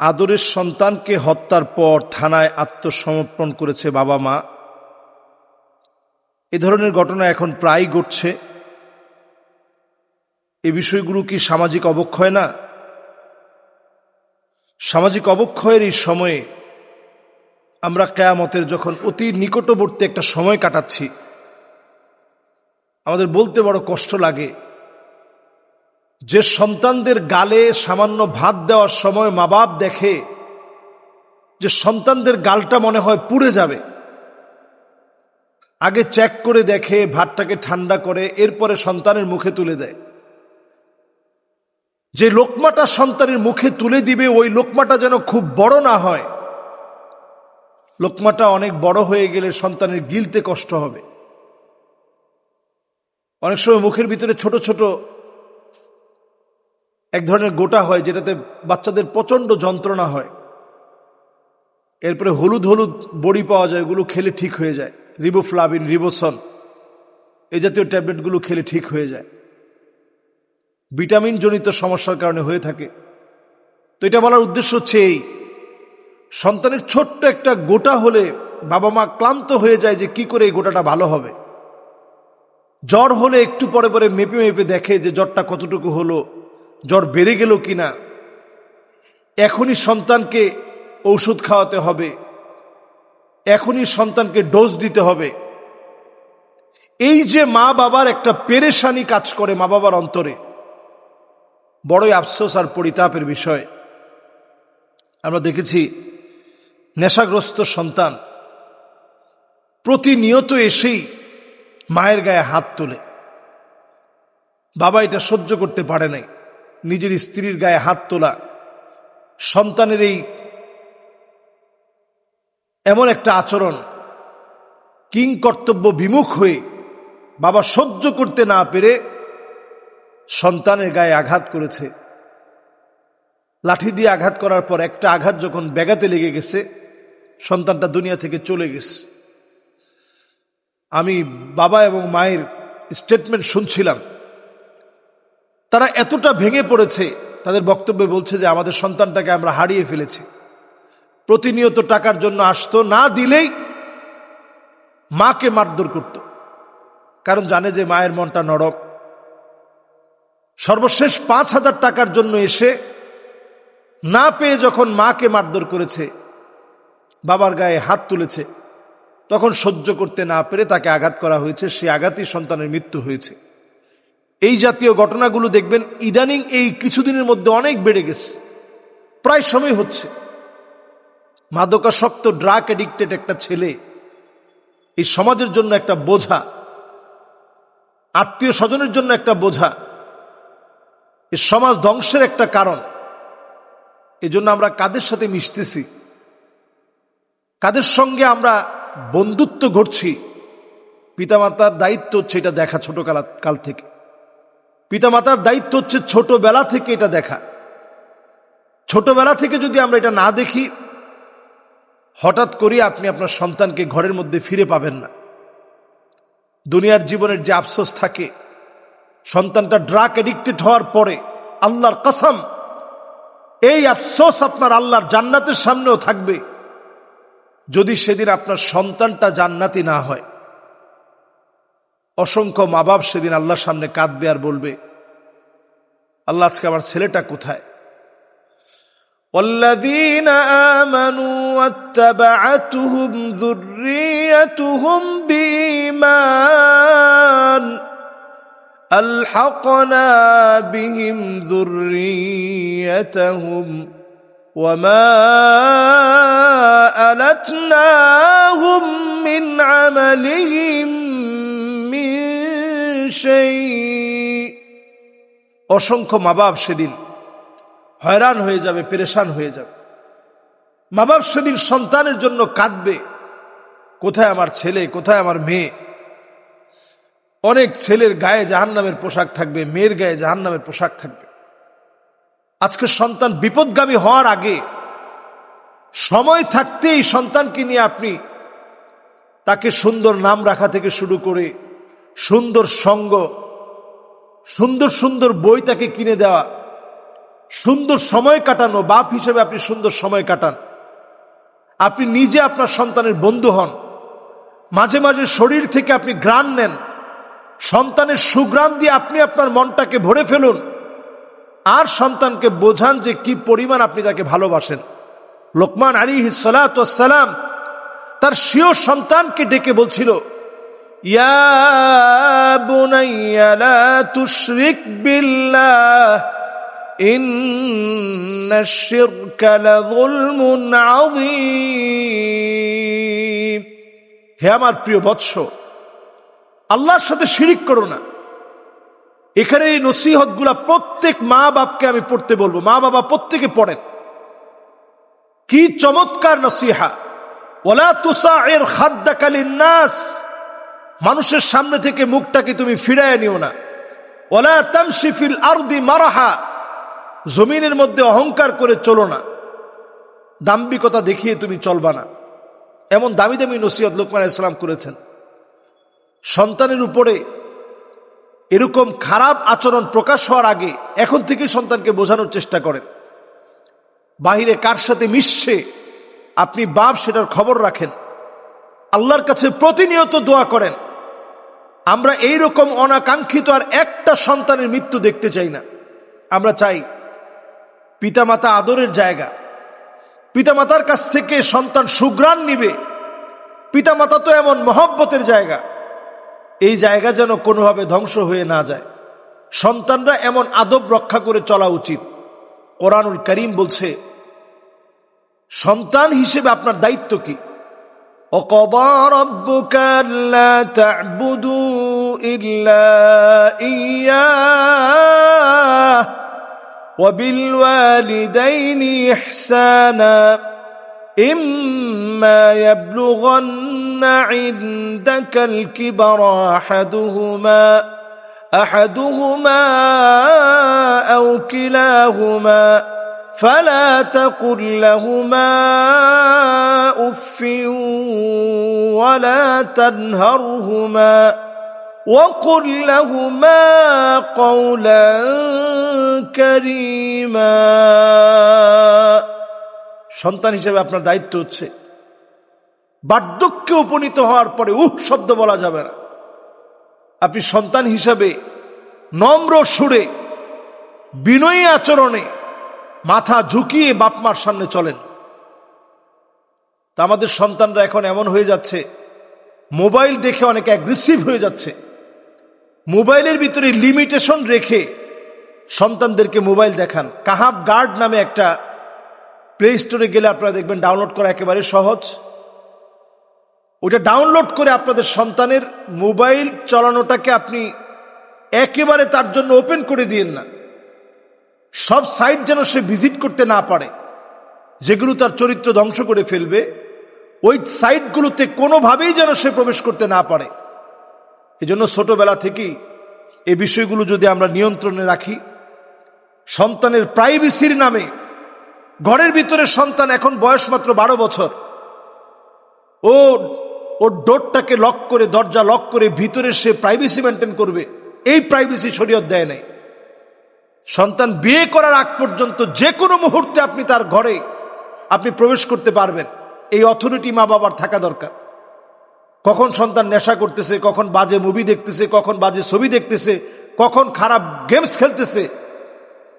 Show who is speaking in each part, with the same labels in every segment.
Speaker 1: আদরের সন্তানকে হত্যার পর থানায় আত্মসমর্পণ করেছে বাবা মা। এ ধরনের ঘটনা এখন প্রায় ঘটছে। এই বিষয়গুলো কি সামাজিক অবক্ষয় না? সামাজিক অবক্ষয়ের এই সময়ে আমরা কিয়ামতের যখন অতি নিকটবর্তী একটা সময় কাটাচ্ছি, আমাদের বলতে বড় কষ্ট লাগে যে সন্তানদের গালে সামান্য ভাত দেওয়ার সময় মা বাপ দেখে যে সন্তানদের গালটা মনে হয় পুড়ে যাবে, আগে চেক করে দেখে, ভাতটাকে ঠান্ডা করে এরপরে সন্তানের মুখে তুলে দেয়। যে লোকমাটা সন্তানের মুখে তুলে দিবে ওই লোকমাটা যেন খুব বড় না হয়, লোকমাটা অনেক বড় হয়ে গেলে সন্তানের গিলতে কষ্ট হবে। অনেক সময় মুখের ভিতরে ছোট ছোট এক ধরনের গোটা হয় যেটাতে বাচ্চাদের প্রচন্ড যন্ত্রণা হয়। এরপরে হলুদ হলুদ বড়ি পাওয়া যায়, ওগুলো খেলে ঠিক হয়ে যায়। রিবোফ্লাভিন, রিবোসন এই জাতীয় ট্যাবলেটগুলো খেলে ঠিক হয়ে যায়। ভিটামিন জনিত সমস্যার কারণে হয়ে থাকে। তো এটা বলার উদ্দেশ্য হচ্ছে এই, সন্তানের ছোট্ট একটা গোটা হলে বাবা মা ক্লান্ত হয়ে যায় যে কি করে এই গোটাটা ভালো হবে। জ্বর হলে একটু পরে পরে মেপে মেপে দেখে যে জ্বরটা কতটুকু হলো, জ্বর বেড়ে গেল কিনা, এখনই সন্তানকে ঔষধ খাওয়াতে হবে, এখনই সন্তানকে ডোজ দিতে হবে। এই যে মা বাবার একটা পেরেশানি কাজ করে মা বাবার অন্তরে, বড়ই আফসোস আর পরিতাপের বিষয়। আমরা দেখেছি নেশাগ্রস্ত সন্তান প্রতিনিয়ত এসেই মায়ের গায়ে হাত তোলে। বাবা এটা সহ্য করতে পারে নাই, নিজের স্ত্রীর গায়ে হাত তোলা, সন্তানের এই এমন একটা আচরণ, কিং কর্তব্য বিমুখ হয়ে বাবা সহ্য করতে না পেরে সন্তানের গায়ে আঘাত করেছে। লাঠি দিয়ে আঘাত করার পর একটা আঘাত যখন ব্যাগাতে লেগে গেছে, সন্তানটা দুনিয়া থেকে চলে গেছে। আমি বাবা এবং মায়ের স্টেটমেন্ট শুনছিলাম, তারা এতটা ভেঙে পড়েছে, তাদের বক্তব্যে বলছে যে আমাদের সন্তানটাকে আমরা হারিয়ে ফেলেছি। প্রতিনিয়ত টাকার জন্য আসতো, না দিলেই মাকে মারধর করত, কারণ জানে যে মায়ের মনটা নরম। সর্বশেষ 5,000 টাকার জন্য এসে না পেয়ে যখন মাকে মারধর করেছে, বাবার গায়ে হাত তুলেছে, তখন সহ্য করতে না পেরে তাকে আঘাত করা হয়েছে। সে আঘাতই সন্তানের মৃত্যু হয়েছে। এই জাতীয় ঘটনাগুলো দেখবেন ইদানিং এই কিছুদিনের মধ্যে অনেক বেড়ে গেছে, প্রায় সময় হচ্ছে। মাদকাসক্ত ড্রাগ এডিক্টেড একটা ছেলে এই সমাজের জন্য একটা বোঝা, আত্মীয় স্বজনের জন্য একটা বোঝা, এই সমাজ ধ্বংসের একটা কারণ। এজন্য আমরা কাদের সাথে মিশতেছি, কাদের সঙ্গে আমরা বন্ধুত্ব গড়ছি, পিতামাতার দায়িত্ব হচ্ছে এটা দেখা। কাল থেকে পিতামাতার দায়িত্ব হচ্ছে ছোটবেলা থেকে এটা দেখা। ছোটবেলা থেকে যদি আমরা এটা না দেখি, হঠাৎ করে আপনি আপনার সন্তানকে ঘরের মধ্যে ফিরে পাবেন না। দুনিয়ার জীবনের যে আফসোস থাকে, সন্তানটা ড্রাগ এডিক্টেড হওয়ার পরে আল্লাহর কসম এই আফসোস আপনার আল্লাহর জান্নাতের সামনেও থাকবে যদি সেদিন আপনার সন্তানটা জান্নাতি না হয়। অসংখ্য মা বাপ সেদিন আল্লাহর সামনে কাঁদবে আর বলবে, আল্লাহ আজকে আমার ছেলেটা কোথায়? والذين آمنوا واتبعتهم ذريتهم بإيمان ألحقنا بهم ذريتهم وما ألتناهم من عملهم من شيء। অসংখ্য মা বাপ সেদিন হয়রান হয়ে যাবে, পেরেশান হয়ে যাবে। মা বাপ সেদিন সন্তানের জন্য কাঁদবে, কোথায় আমার ছেলে, কোথায় আমার মেয়ে? অনেক ছেলের গায়ে জাহান্নামের পোশাক থাকবে, মেয়ের গায়ে জাহান্নামের পোশাক থাকবে। আজকে সন্তান বিপদগামী হওয়ার আগে সময় থাকতেই সন্তানকে নিয়ে আপনি তাকে সুন্দর নাম রাখা থেকে শুরু করে সুন্দর সঙ্গ, সুন্দর সুন্দর বই তাকে কিনে দেওয়া, সুন্দর সময় কাটানো, বাপ হিসেবে আপনি সুন্দর সময় কাটান। আপনি নিজে আপনার সন্তানের বন্ধু হন। মাঝে মাঝে শরীর থেকে আপনি ঘ্রাণ নেন, সন্তানের সুঘ্রাণ দিয়ে আপনি আপনার মনটাকে ভরে ফেলুন, আর সন্তানকে বোঝান যে কি পরিমাণ আপনি তাকে ভালোবাসেন। লোকমান আলাইহিস সালাতু ওয়াস সালাম তার স্বীয় সন্তানকে ডেকে বলছিল, ইয়া বুনাইয়া লা তুশরিক বিল্লাহ ইন্নাশ শিরকা লাযুলমুন আযীম। হে আমার প্রিয় বৎস, আল্লাহর সাথে শিরিক করো না। এখানে এই নসিহতগুলা প্রত্যেক মা বাপকে আমি পড়তে বলবো। মা বাবা প্রত্যেকে পড়েন। কি চমৎকার নসিহা! ওয়ালা তুসাইর খাদ্দাকা লিন্নাস, মানুষের সামনে থেকে মুখটাকে তুমি ফিরায় নিও না। ওয়ালা তামশি ফিল আরদি মারহা, জমিনের মধ্যে অহংকার করে চলো না, দাম্ভিকতা দেখিয়ে তুমি চলবা না। এমন দামি দামি নসিহত লোকমান আলাইহিস সালাম করেছেন। সন্তানের উপরে এরকম খারাপ আচরণ প্রকাশ হওয়ার আগে এখন থেকে সন্তানকে বোঝানোর চেষ্টা করেন। বাহিরে কার সাথে মিশছে আপনি বাপ সেটার খবর রাখেন। আল্লাহর কাছে প্রতিনিয়ত দোয়া করেন। আমরা এইরকম অনাকাঙ্ক্ষিত আর একটা সন্তানের মৃত্যু দেখতে চাই না। আমরা চাই পিতামাতা আদরের জায়গা, পিতামাতার কাছ থেকে সন্তান সুঘ্রাণ নিবে। পিতামাতা তো এমন মহব্বতের জায়গা, এই জায়গা যেন কোনোভাবে ধ্বংস হয়ে না যায়। সন্তানরা এমন আদব রক্ষা করে চলা উচিত। কোরআনুল কারীম বলছে সন্তান হিসেবে আপনার দায়িত্ব কি? وَقَضَى رَبُّكَ أَلَّا تَعْبُدُوا إِلَّا إِيَّاهُ وَبِالْوَالِدَيْنِ إِحْسَانًا إِمَّا يَبْلُغَنَّ عِندَكَ الْكِبَرَ أَحَدُهُمَا أَوْ كِلَاهُمَا فلا تقل لهما أف ولا تنهرهما وقل لهما قولا كريما। সন্তান হিসেবে আপনার দায়িত্ব হচ্ছে বার্ধক্যে উপনীত হওয়ার পরে শব্দ বলা যাবে না। আপনি সন্তান হিসাবে নম্র সুরে বিনয়ী আচরণে মাথা ঝুঁকিয়ে বাপমার সামনে চলেন। তা আমাদের সন্তানরা এখন এমন হয়ে যাচ্ছে, মোবাইল দেখে অনেক অ্যাগ্রেসিভ হয়ে যাচ্ছে। মোবাইলের ভিতরে লিমিটেশন রেখে সন্তানদেরকে মোবাইল দেখান। কাহাব গার্ড নামে একটা প্লে স্টোরে গেলে আপনারা দেখবেন ডাউনলোড করা একেবারে সহজ। ওটা ডাউনলোড করে আপনাদের সন্তানের মোবাইল চালানোটাকে আপনি একেবারে তার জন্য ওপেন করে দিয়েন না। সব সাইট যেন সে ভিজিট করতে না পারে, যেগুলো তার চরিত্র ধ্বংস করে ফেলবে, ওই সাইটগুলোতে কোনোভাবেই যেন সে প্রবেশ করতে না পারে। এজন্য ছোটবেলা থেকেই এই বিষয়গুলো যদি আমরা নিয়ন্ত্রণে রাখি, সন্তানের প্রাইভেসির নামে ঘরের ভিতরে সন্তান এখন বয়স মাত্র 12 বছর, ওর ডোরটাকে লক করে, দরজা লক করে ভিতরে সে প্রাইভেসি মেনটেন করবে, এই প্রাইভেসি শরীয়ত দেয় নাই। সন্তান বিয়ে করার আগ পর্যন্ত যে কোনো মুহূর্তে আপনি তার ঘরে আপনি প্রবেশ করতে পারবেন, এই অথরিটি মা বাবার থাকা দরকার। কখন সন্তান নেশা করতেছে, কখন বাজে মুভি দেখতেছে, কখন বাজে ছবি দেখতেছে, কখন খারাপ গেমস খেলতেছে,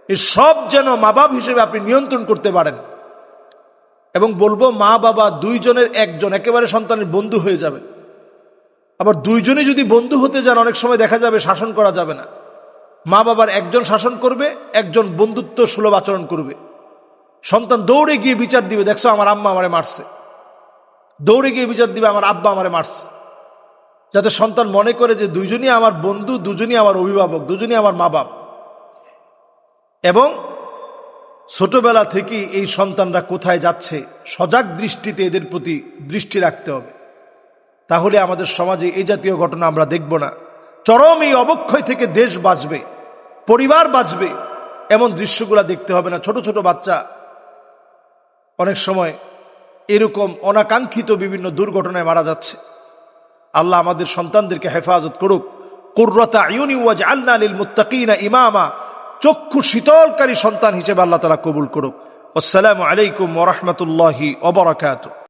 Speaker 1: এই সব যেন মা বাবা হিসেবে আপনি নিয়ন্ত্রণ করতে পারেন। এবং বলবো মা বাবা দুইজনের একজন একেবারে সন্তানের বন্ধু হয়ে যাবে। আবার দুইজনে যদি বন্ধু হতে যান অনেক সময় দেখা যাবে শাসন করা যাবে না। মা বাবার একজন শাসন করবে, একজন বন্ধুত্ব সুলভ আচরণ করবে। সন্তান দৌড়ে গিয়ে বিচার দিবে, দেখছো আমার আম্মা আমারে মারছে, দৌড়ে গিয়ে বিচার দিবে আমার আব্বা আমারে মারছে, যাতে সন্তান মনে করে যে দুইজনই আমার বন্ধু, দুজনই আমার অভিভাবক, দুজনই আমার মা বাপ। এবং ছোটবেলা থেকেই এই সন্তানরা কোথায় যাচ্ছে সজাগ দৃষ্টিতে এদের প্রতি দৃষ্টি রাখতে হবে। তাহলে আমাদের সমাজে এই জাতীয় ঘটনা আমরা দেখব না। চরম এই অবক্ষয় থেকে দেশ বাঁচবে, পরিবার বাঁচবে, এমন দৃশ্যগুলা দেখতে হবে না। ছোট ছোট বাচ্চা অনেক সময় এরকম অনাকাঙ্ক্ষিত বিভিন্ন দুর্ঘটনায় মারা যাচ্ছে। আল্লাহ আমাদের সন্তানদেরকে হেফাজত করুক। কুররাতা আয়ুনি ওয়াজআলনা লিল মুত্তাকিনা ইমামা। চক্ষু শীতলকারী সন্তান হিসেবে আল্লাহ তাআলা কবুল করুক। আসসালামু আলাইকুম ওয়া রাহমাতুল্লাহি ওয়া বারাকাতুহু।